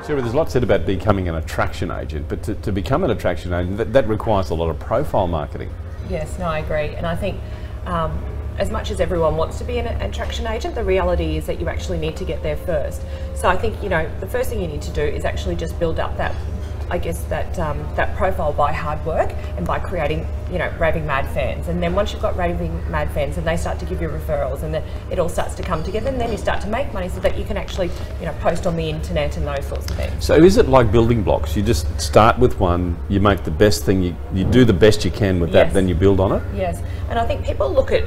Sherrie, there's a lot said about becoming an attraction agent, but to become an attraction agent, that requires a lot of profile marketing. Yes, no, I agree. And I think as much as everyone wants to be an attraction agent, the reality is that you actually need to get there first. So I think, the first thing you need to do is actually just build up that, I guess, that profile by hard work and by creating, raving mad fans. And then once you've got raving mad fans and they start to give you referrals and then it all starts to come together, and then you start to make money so that you can actually, post on the internet and those sorts of things. So is it like building blocks? You just start with one, you make the best thing, you do the best you can with that, then you build on it? Yes, and I think people look at,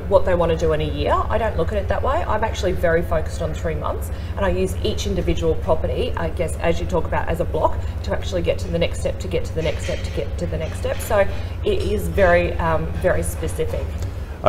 what they want to do in a year. I don't look at it that way. I'm actually very focused on 3 months, and I use each individual property, I guess, as you talk about, as a block to actually get to the next step, to get to the next step, to get to the next step. So it is very, very specific.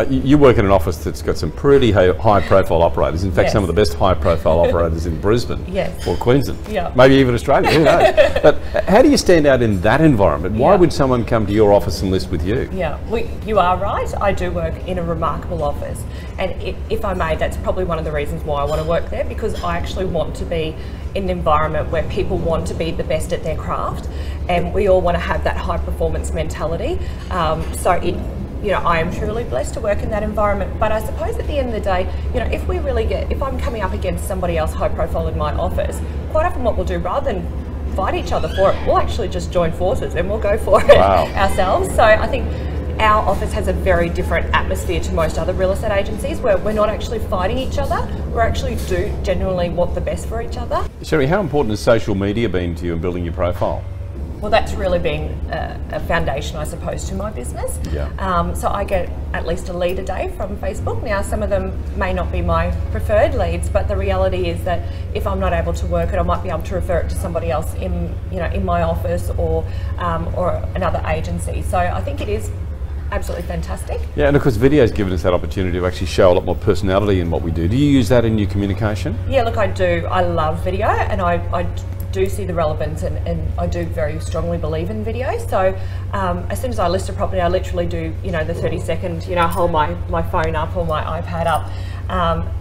You work in an office that's got some pretty high-profile operators. In fact, some of the best high-profile operators in Brisbane or Queensland, maybe even Australia, who knows? But how do you stand out in that environment? Why would someone come to your office and list with you? Yeah, you are right. I do work in a remarkable office. And if I may, that's probably one of the reasons why I want to work there, because I actually want to be in an environment where people want to be the best at their craft, and we all want to have that high-performance mentality. I am truly blessed to work in that environment. But I suppose at the end of the day, if I'm coming up against somebody else high profile in my office, quite often what we'll do, rather than fight each other for it, we'll actually just join forces and we'll go for it ourselves. So I think our office has a very different atmosphere to most other real estate agencies, where we're not actually fighting each other. We actually do genuinely want the best for each other. Sherrie, how important has social media been to you in building your profile? Well, that's really been a foundation, I suppose, to my business. So I get at least a lead a day from Facebook. Now, some of them may not be my preferred leads, but the reality is that if I'm not able to work it, I might be able to refer it to somebody else in my office or another agency. So I think it is absolutely fantastic. Yeah, and of course video's given us that opportunity to actually show a lot more personality in what we do. Do you use that in your communication? Yeah, look, I do. I love video, and I do see the relevance, and I do very strongly believe in video. So as soon as I list a property, I literally do the 30-second, hold my phone up or my iPad up.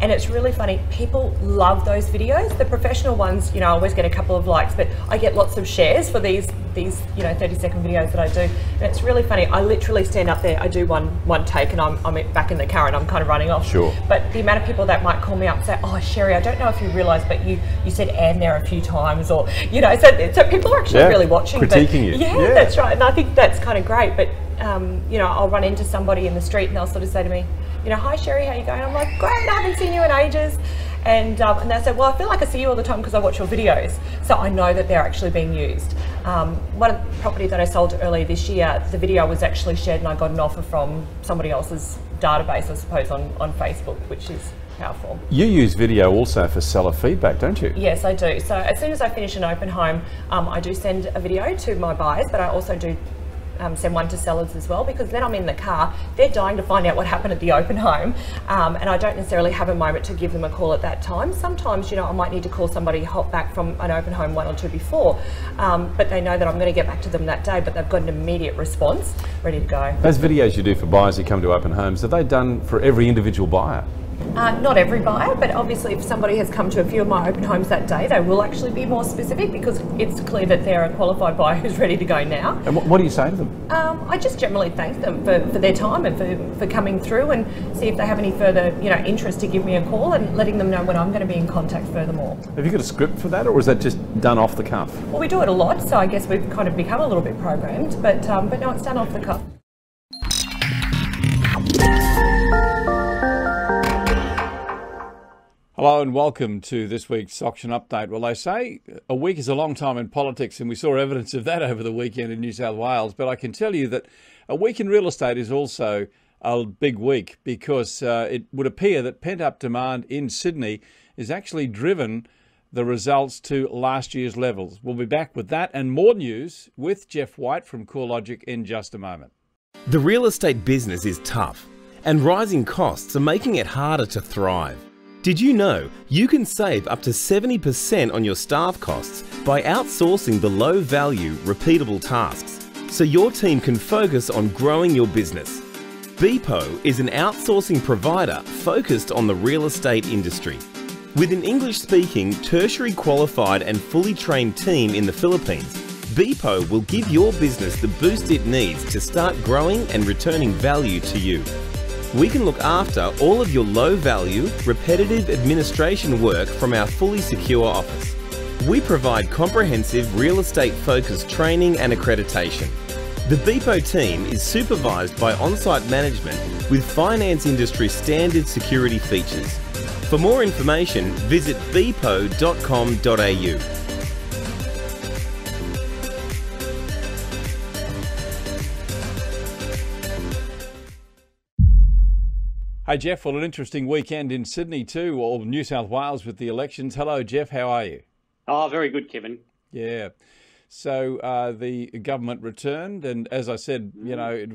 And it's really funny, people love those videos. The professional ones, I always get a couple of likes, but I get lots of shares for these 30-second videos that I do. And it's really funny, I literally stand up there, I do one take, and I'm back in the car and I'm kind of running off. Sure. But the amount of people that might call me up and say, oh Sherrie, I don't know if you realise, but you said and there a few times, or so people are actually really watching. Critiquing you. Yeah, that's right. And I think that's kind of great. But I'll run into somebody in the street and they'll sort of say to me, hi Sherrie, how you going? I'm like, great, I haven't seen you in ages. And they said, well, I feel like I see you all the time because I watch your videos. So I know that they're actually being used. One of the property that I sold earlier this year, the video was actually shared and I got an offer from somebody else's database, I suppose, on Facebook, which is powerful. You use video also for seller feedback, don't you? Yes, I do. So as soon as I finish an open home, I do send a video to my buyers, but I also do send one to sellers as well, because then I'm in the car, they're dying to find out what happened at the open home, and I don't necessarily have a moment to give them a call at that time. Sometimes, I might need to call somebody hot back from an open home 1 or 2 before, but they know that I'm going to get back to them that day, but they've got an immediate response ready to go. Those videos you do for buyers who come to open homes, are they done for every individual buyer? Not every buyer, but obviously if somebody has come to a few of my open homes that day, they will actually be more specific, because it's clear that they're a qualified buyer who's ready to go now. And what do you say to them? I just generally thank them for their time and for coming through, and see if they have any further interest to give me a call, and letting them know when I'm going to be in contact furthermore. Have you got a script for that, or is that just done off the cuff? Well, we do it a lot, so I guess we've kind of become a little bit programmed, but no, it's done off the cuff. Hello and welcome to this week's Auction Update. Well, they say a week is a long time in politics, and we saw evidence of that over the weekend in New South Wales. But I can tell you that a week in real estate is also a big week, because it would appear that pent-up demand in Sydney is actually driven the results to last year's levels. We'll be back with that and more news with Geoff White from CoreLogic in just a moment. The real estate business is tough, and rising costs are making it harder to thrive. Did you know you can save up to 70% on your staff costs by outsourcing the low-value, repeatable tasks, so your team can focus on growing your business? Beepo is an outsourcing provider focused on the real estate industry. With an English-speaking, tertiary qualified and fully trained team in the Philippines, Beepo will give your business the boost it needs to start growing and returning value to you. We can look after all of your low-value, repetitive administration work from our fully secure office. We provide comprehensive real estate-focused training and accreditation. The Beepo team is supervised by on-site management with finance industry standard security features. For more information, visit beepo.com.au. Hey Geoff, well, an interesting weekend in Sydney too, or New South Wales with the elections. Hello Geoff, how are you? Oh, very good, Kevin. Yeah. So the government returned, and as I said, you know,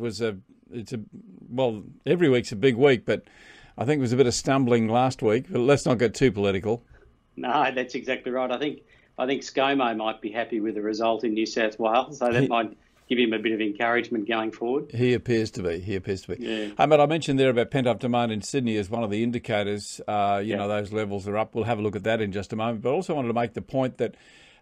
well, every week's a big week, but I think it was a bit of stumbling last week. But let's not get too political. No, that's exactly right. I think ScoMo might be happy with the result in New South Wales, so that might give him a bit of encouragement going forward. He appears to be. Yeah. But I mentioned there about pent-up demand in Sydney as one of the indicators. You know, those levels are up. We'll have a look at that in just a moment. But also wanted to make the point that,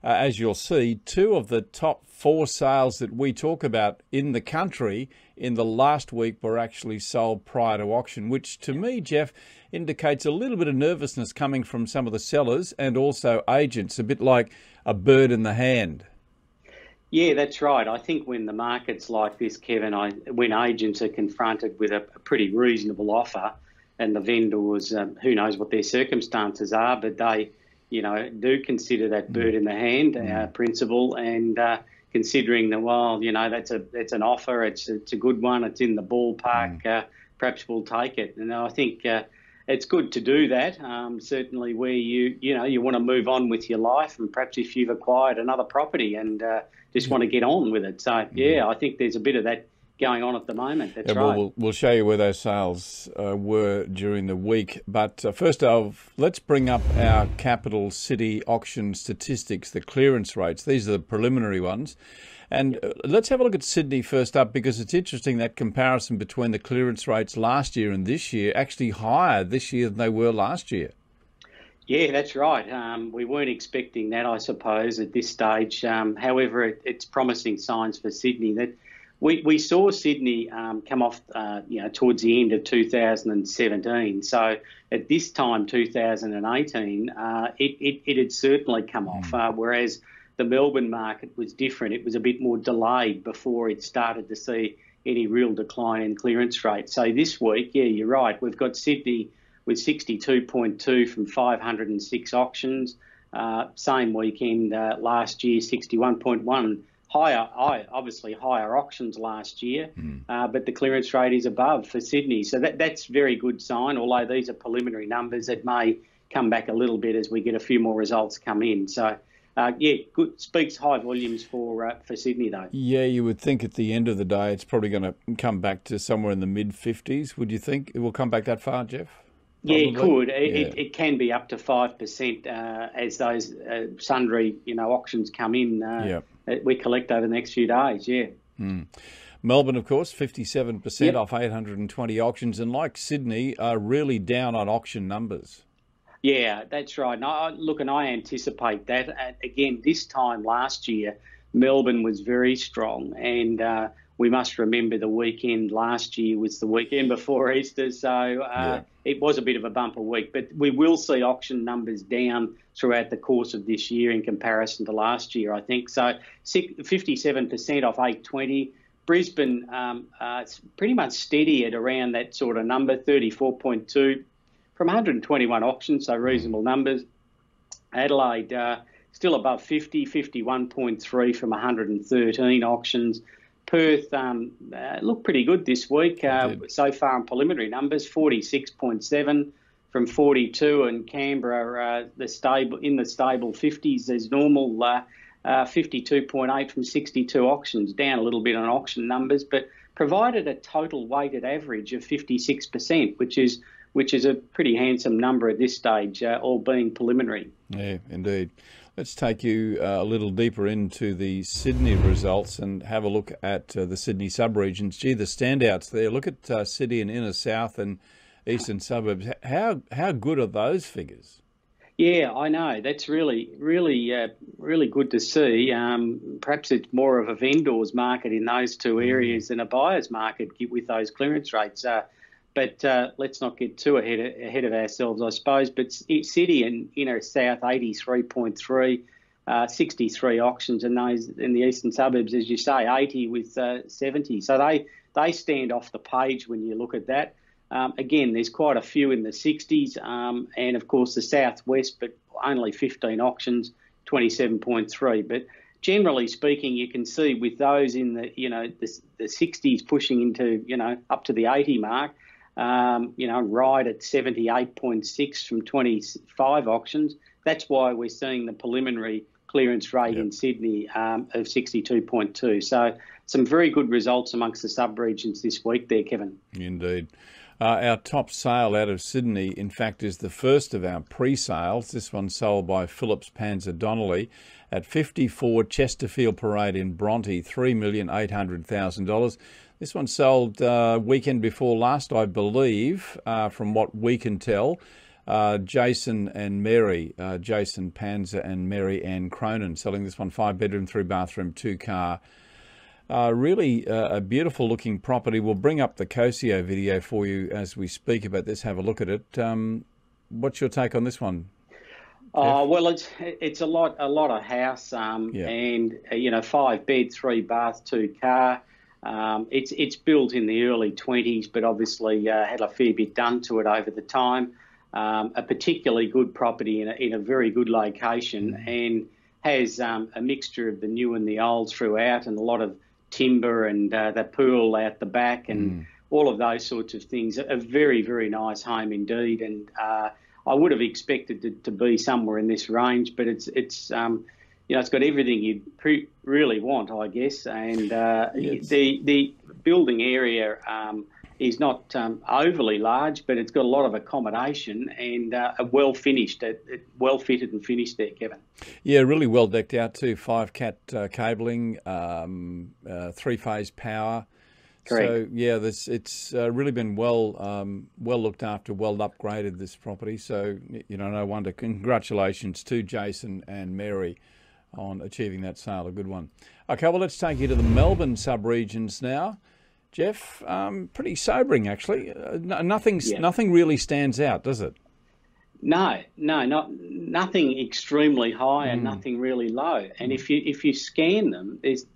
as you'll see, 2 of the top 4 sales that we talk about in the country in the last week were actually sold prior to auction, which to me, Geoff, indicates a little bit of nervousness coming from some of the sellers and also agents, a bit like a bird in the hand. Yeah, that's right. I think when the market's like this, Kevin, when agents are confronted with a pretty reasonable offer and the vendors, who knows what their circumstances are, but they, you know, do consider that bird in the hand principle, and considering that, well, you know, that's an offer, it's a good one, it's in the ballpark, perhaps we'll take it. And I think it's good to do that, certainly where you want to move on with your life, and perhaps if you've acquired another property and just want to get on with it. So, yeah, I think there's a bit of that going on at the moment. That's right. Well, we'll show you where those sales were during the week. But first off, let's bring up our capital city auction statistics, the clearance rates. These are the preliminary ones. And let's have a look at Sydney first up, because it's interesting that comparison between the clearance rates last year and this year, actually higher this year than they were last year. Yeah, that's right. We weren't expecting that, I suppose, at this stage. However, it's promising signs for Sydney. That we saw Sydney come off, towards the end of 2017. So at this time, 2018, it had certainly come off. Whereas the Melbourne market was different. It was a bit more delayed before it started to see any real decline in clearance rate. So this week, yeah, you're right. We've got Sydney with 62.2 from 506 auctions. Same weekend last year, 61.1. Obviously higher auctions last year, but the clearance rate is above for Sydney. So that's a very good sign, although these are preliminary numbers that may come back a little bit as we get a few more results come in. So, good. Speaks high volumes for Sydney, though. Yeah, you would think at the end of the day it's probably going to come back to somewhere in the mid-50s. Would you think it will come back that far, Geoff? Probably. Yeah, it could. It can be up to 5% as those sundry, auctions come in. We collect over the next few days. Yeah. Melbourne, of course, 57% off 820 auctions, and like Sydney, are really down on auction numbers. Yeah, that's right. And I anticipate that. Again, this time last year, Melbourne was very strong, and we must remember the weekend last year was the weekend before Easter, so it was a bit of a bumper week. But we will see auction numbers down throughout the course of this year in comparison to last year, I think. So 57% off 820. Brisbane, it's pretty much steady at around that sort of number, 34.2 from 121 auctions, so reasonable numbers. Adelaide, still above 50, 51.3 from 113 auctions. Perth looked pretty good this week so far in preliminary numbers, 46.7 from 42, and Canberra in the stable 50s as normal, 52.8 from 62 auctions, down a little bit on auction numbers, but provided a total weighted average of 56%, which is a pretty handsome number at this stage, all being preliminary. Yeah, indeed. Let's take you a little deeper into the Sydney results and have a look at the Sydney sub-regions. Gee, the standouts there. Look at City and inner south and eastern suburbs. How good are those figures? Yeah, I know. That's really good to see. Perhaps it's more of a vendor's market in those two areas than a buyer's market with those clearance rates. But let's not get too ahead of ourselves, I suppose. But City and inner south 83.3, 63 auctions, and those in the eastern suburbs, as you say, 80 with 70. So they stand off the page when you look at that. Again, there's quite a few in the 60s, and of course the southwest, but only 15 auctions, 27.3. But generally speaking, you can see with those in the the 60s pushing into up to the 80 mark, right at 78.6 from 25 auctions. That's why we're seeing the preliminary clearance rate in Sydney of 62.2. So some very good results amongst the sub-regions this week there, Kevin. Indeed. Our top sale out of Sydney, in fact, is the first of our pre-sales. This one sold by Phillips Panzer Donnelly at 54 Chesterfield Parade in Bronte, $3,800,000. This one sold weekend before last, I believe, from what we can tell. Jason and Mary, Jason Panzer and Mary Ann Cronin, selling this one 5-bedroom, 3-bathroom, 2-car. Really a beautiful looking property. We'll bring up the Cosio video for you as we speak about this. Have a look at it. What's your take on this one? Well, it's a lot of house, and 5-bed, 3-bath, 2-car. It's built in the early 20s, but obviously had a fair bit done to it over the time. A particularly good property in a very good location, and has a mixture of the new and the old throughout, and a lot of timber and the pool out the back and all of those sorts of things. A very, very nice home indeed, and I would have expected it to be somewhere in this range, but it's got everything you'd really want, I guess. And the building area is not overly large, but it's got a lot of accommodation and well fitted and finished there, Kevin. Yeah, really well decked out too. 5-cat cabling, 3-phase power. Correct. So yeah, it's really been well looked after, well upgraded, this property. So no wonder. Congratulations to Jason and Mary on achieving that sale. A good one. Okay, well let's take you to the Melbourne sub-regions now. Geoff, pretty sobering actually. Nothing really stands out, does it? No, nothing extremely high and nothing really low. And if you scan them, there's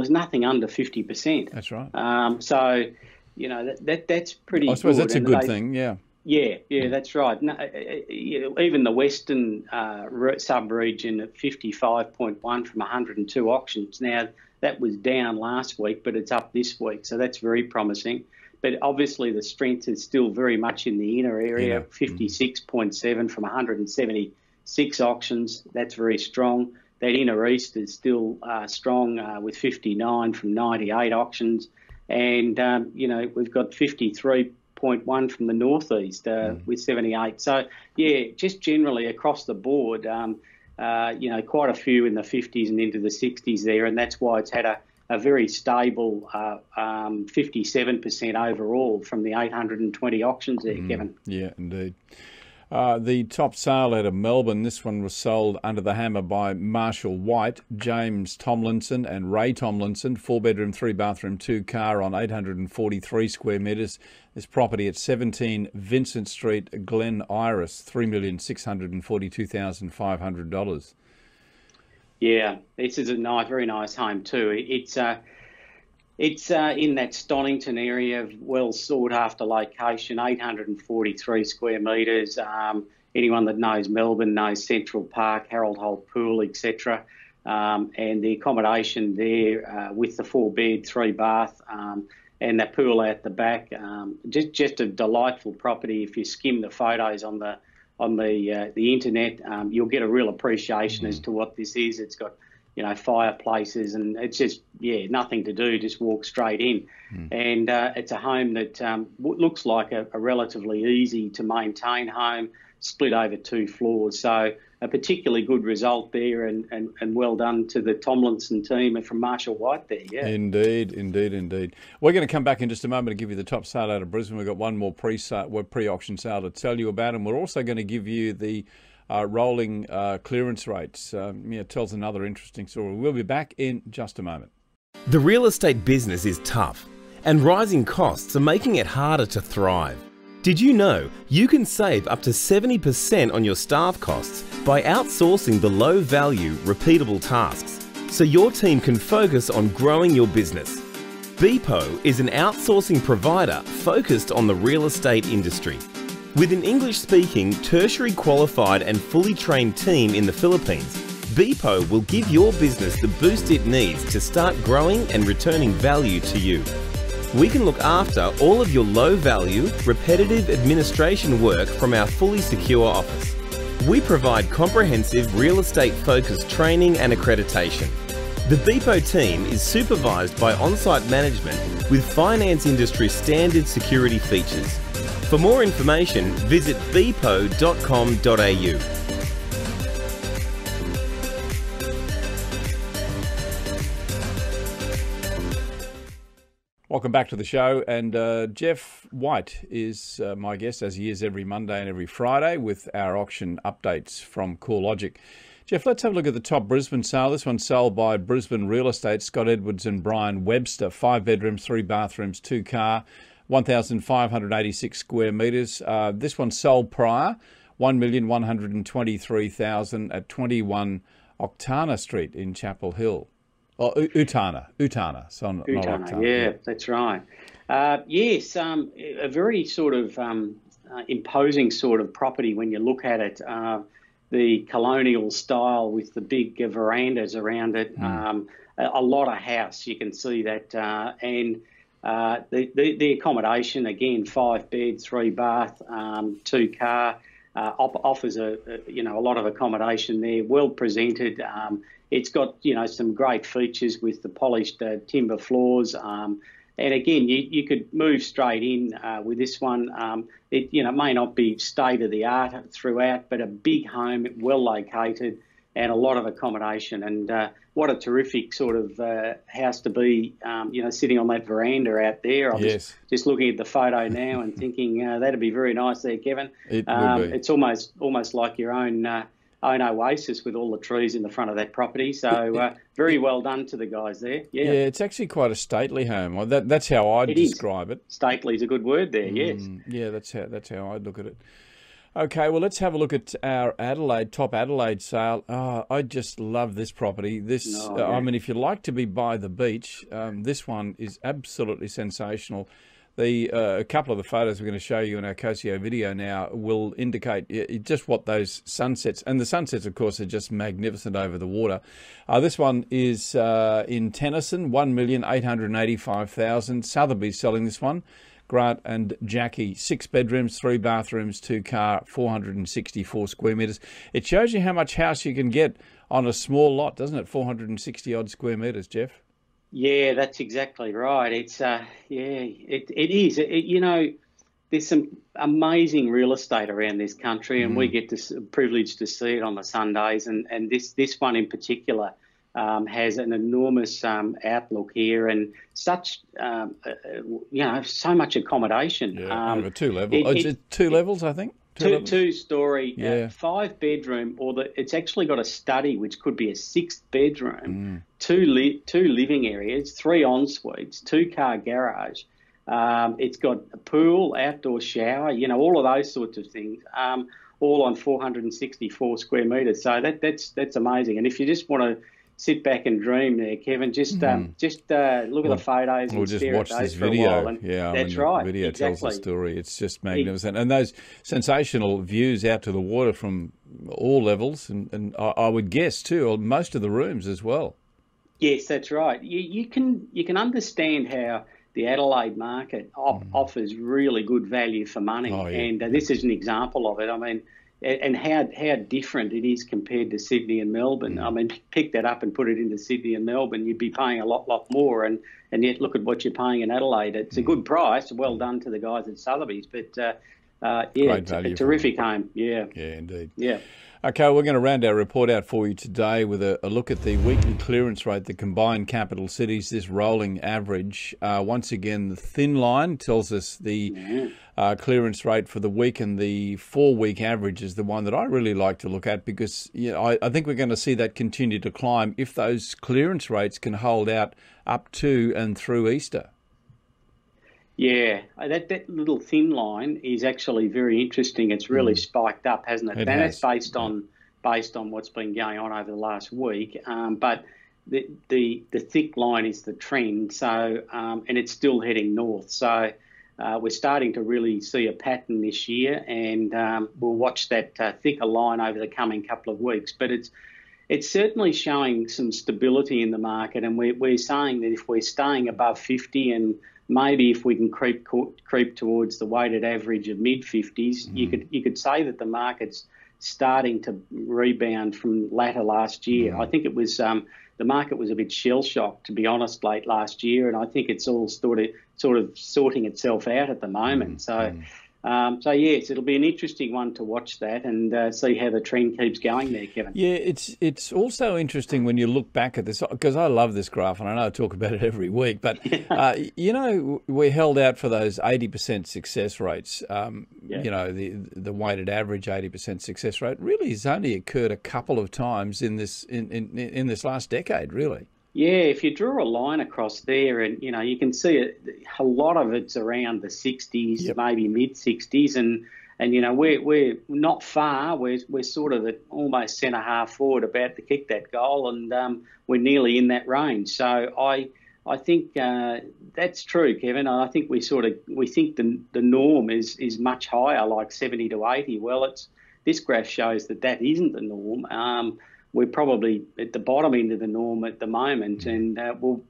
nothing under 50%. That's right. So that's pretty good. I suppose that's a good thing. Yeah. Yeah, that's right. No, even the Western sub-region at 55.1 from 102 auctions. Now, that was down last week, but it's up this week, so that's very promising. But obviously the strength is still very much in the inner area, 56.7 from 176 auctions. That's very strong. That inner east is still strong with 59 from 98 auctions. And, we've got 53.1 from the northeast with 78. So, yeah, just generally across the board, quite a few in the 50s and into the 60s there, and that's why it's had a very stable 57% overall from the 820 auctions there, Kevin. Yeah, indeed. The top sale out of Melbourne, this one was sold under the hammer by Marshall White, James Tomlinson and Ray Tomlinson, 4-bedroom, 3-bathroom, 2-car on 843 square metres. This property at 17 Vincent Street, Glen Iris, $3,642,500. Yeah, this is a very nice home too. It's in that Stonington area, well sought after location, 843 square metres. Anyone that knows Melbourne knows Central Park, Harold Holt Pool, etc. And the accommodation there with the 4-bed, 3-bath and the pool out the back. Just a delightful property. If you skim the photos on the internet, you'll get a real appreciation as to what this is. It's got fireplaces, and it's just, nothing to do, just walk straight in. And it's a home that looks like a relatively easy to maintain home, split over 2 floors. So a particularly good result there, and well done to the Tomlinson team and from Marshall White there. Yeah, indeed. We're going to come back in just a moment to give you the top sale out of Brisbane. We've got one more pre-auction sale to tell you about, and we're also going to give you the rolling clearance rates. Tells another interesting story. We'll be back in just a moment. The real estate business is tough, and rising costs are making it harder to thrive. Did you know you can save up to 70% on your staff costs by outsourcing the low-value, repeatable tasks, so your team can focus on growing your business? Beepo is an outsourcing provider focused on the real estate industry. With an English-speaking, tertiary qualified and fully trained team in the Philippines, Beepo will give your business the boost it needs to start growing and returning value to you. We can look after all of your low-value, repetitive administration work from our fully secure office. We provide comprehensive real estate-focused training and accreditation. The Beepo team is supervised by on-site management with finance industry standard security features. For more information, visit beepo.com.au. Welcome back to the show, and Geoff White is my guest, as he is every Monday and every Friday, with our auction updates from CoreLogic. Geoff, let's have a look at the top Brisbane sale. This one's sold by Brisbane Real Estate, Scott Edwards and Brian Webster. 5 bedrooms, 3 bathrooms, 2 car, 1,586 square metres. This one sold prior, $1,123,000 at 21 Octana Street in Chapel Hill. Oh, Utana. So not Octana. Yeah, that's right. Yes, a very sort of imposing sort of property when you look at it. The colonial style with the big verandas around it. A lot of house, you can see that. And the accommodation, again, 5 bed, 3 bath, 2 car, offers a lot of accommodation there, well presented. It's got, some great features with the polished timber floors. And again, you could move straight in with this one. It may not be state of the art throughout, but a big home, well located, and a lot of accommodation. And what a terrific sort of house to be, sitting on that veranda out there. I'm just looking at the photo now and thinking that'd be very nice there, Kevin. It would be. It's almost like your own oasis with all the trees in the front of that property. So very well done to the guys there. Yeah, it's actually quite a stately home. Well, that's how I'd describe it. Stately is a good word there. Yes. Yeah, that's how I'd look at it. Okay, well, let's have a look at our top Adelaide sale. I just love this property. I mean, if you like to be by the beach, this one is absolutely sensational. A couple of the photos we're going to show you in our Cosio video now will indicate just what those sunsets, and the sunsets, of course, are just magnificent over the water. This one is in Tennyson, $1,885,000. Sotheby's selling this one. Grant and Jackie, 6 bedrooms, 3 bathrooms, 2 car, 464 square metres. It shows you how much house you can get on a small lot, doesn't it? 460 odd square metres, Geoff. Yeah, that's exactly right. It's it is. There's some amazing real estate around this country, and we get the privilege to see it on the Sundays. And this one in particular has an enormous outlook here, and such so much accommodation. Yeah, over 2 levels. 2 levels, I think. Two-story, 5 bedroom, it's actually got a study which could be a 6th bedroom, 2 living areas, 3 en-suites, 2 car garage. It's got a pool, outdoor shower, all of those sorts of things, all on 464 square metres. So that's amazing. And if you just want to sit back and dream there, Kevin, just look at the photos and just stare watch at those this for video. a while. That's right. The video exactly. tells the story. It's just magnificent. And those sensational views out to the water from all levels, and I would guess too, most of the rooms as well. Yes, that's right. You can understand how the Adelaide market offers really good value for money, and this is an example of it. I mean, and how different it is compared to Sydney and Melbourne. I mean, pick that up and put it into Sydney and Melbourne, you'd be paying a lot more, and yet look at what you're paying in Adelaide. It's a good price. Well done to the guys at Sotheby's, but Great value. A terrific home. Yeah. Yeah, indeed. Yeah. Okay, we're going to round our report out for you today with a look at the weekly clearance rate, the combined capital cities, this rolling average. Once again, the thin line tells us the clearance rate for the week, and the 4-week average is the one that I really like to look at, because I think we're going to see that continue to climb if those clearance rates can hold out up to and through Easter. Yeah, that little thin line is actually very interesting. It's really spiked up, hasn't it? And that's based on what's been going on over the last week. But the thick line is the trend. So and it's still heading north. So we're starting to really see a pattern this year, and we'll watch that thicker line over the coming couple of weeks. But it's certainly showing some stability in the market, and we're saying that if we're staying above 50, and maybe if we can creep towards the weighted average of mid-50s, you could say that the market's starting to rebound from latter last year. I think it was the market was a bit shell-shocked, to be honest, late last year, and I think it's all sort of sorting itself out at the moment. So yes, it'll be an interesting one to watch that and see how the trend keeps going there, Kevin. Yeah, it's also interesting when you look back at this, because I love this graph, and I know I talk about it every week, but, we held out for those 80% success rates. The weighted average 80% success rate really has only occurred a couple of times in this this last decade, really. Yeah, if you draw a line across there, and you can see a lot of it's around the 60s, maybe mid 60s, and we're not far. We're sort of at almost centre half forward, about to kick that goal, and we're nearly in that range. So I think that's true, Kevin. I think we think the norm is much higher, like 70 to 80. Well, this graph shows that isn't the norm. We're probably at the bottom end of the norm at the moment, and we'll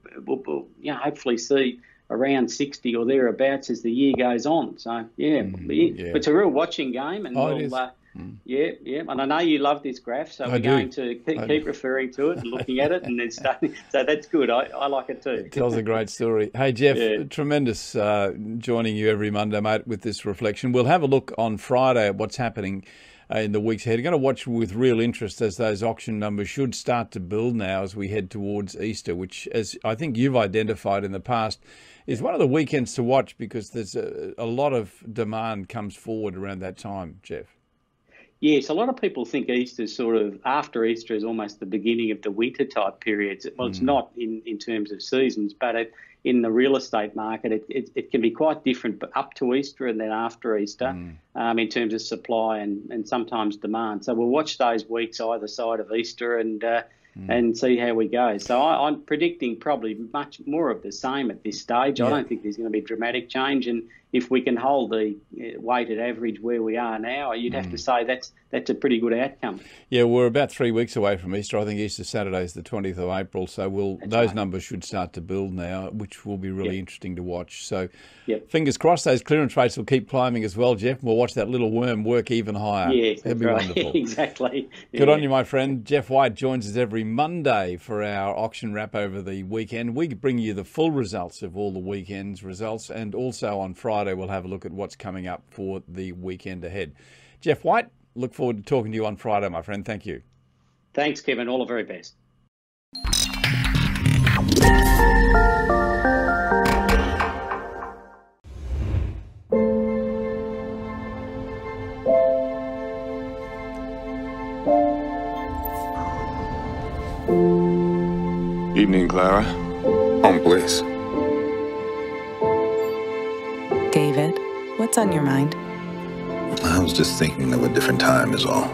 hopefully see around 60 or thereabouts as the year goes on. So it's a real watching game, and and I know you love this graph, so we're going to keep referring to it and looking at it, and then starting. So that's good. I like it too. It tells a great story. Hey Geoff, tremendous joining you every Monday, mate, with this reflection. We'll have a look on Friday at what's happening in the weeks ahead. I'm going to watch with real interest as those auction numbers should start to build now as we head towards Easter, which, as I think you've identified in the past, is one of the weekends to watch, because there's a lot of demand comes forward around that time, Geoff. Yes, a lot of people think Easter's after Easter is almost the beginning of the winter type periods. Well, it's not in terms of seasons, but in the real estate market, it can be quite different, but up to Easter and then after Easter, in terms of supply and sometimes demand. So we'll watch those weeks either side of Easter and see how we go. So I'm predicting probably much more of the same at this stage. I don't think there's going to be dramatic change, and if we can hold the weighted average where we are now, you'd have to say that's a pretty good outcome. Yeah, we're about 3 weeks away from Easter. I think Easter Saturday is the 20th of April, so those numbers should start to build now, which will be really interesting to watch. So fingers crossed those clearance rates will keep climbing as well, Geoff. We'll watch that little worm work even higher. Yes, that'd be wonderful. Exactly. Good on you, my friend. Geoff White joins us every Monday for our auction wrap over the weekend. We bring you the full results of all the weekend's results, and also on Friday we'll have a look at what's coming up for the weekend ahead. Geoff White, look forward to talking to you on Friday, my friend. Thank you. Thanks, Kevin. All the very best. Evening, Clara. Home, please. David, what's on your mind? I was just thinking of a different time is all.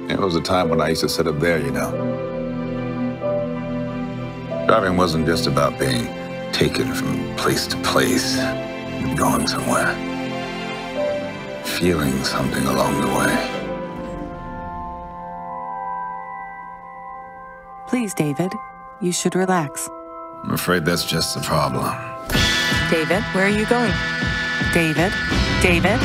It was a time when I used to sit up there, Driving wasn't just about being taken from place to place and going somewhere. Feeling something along the way. Please, David, you should relax. I'm afraid that's just the problem. David, where are you going? David? David?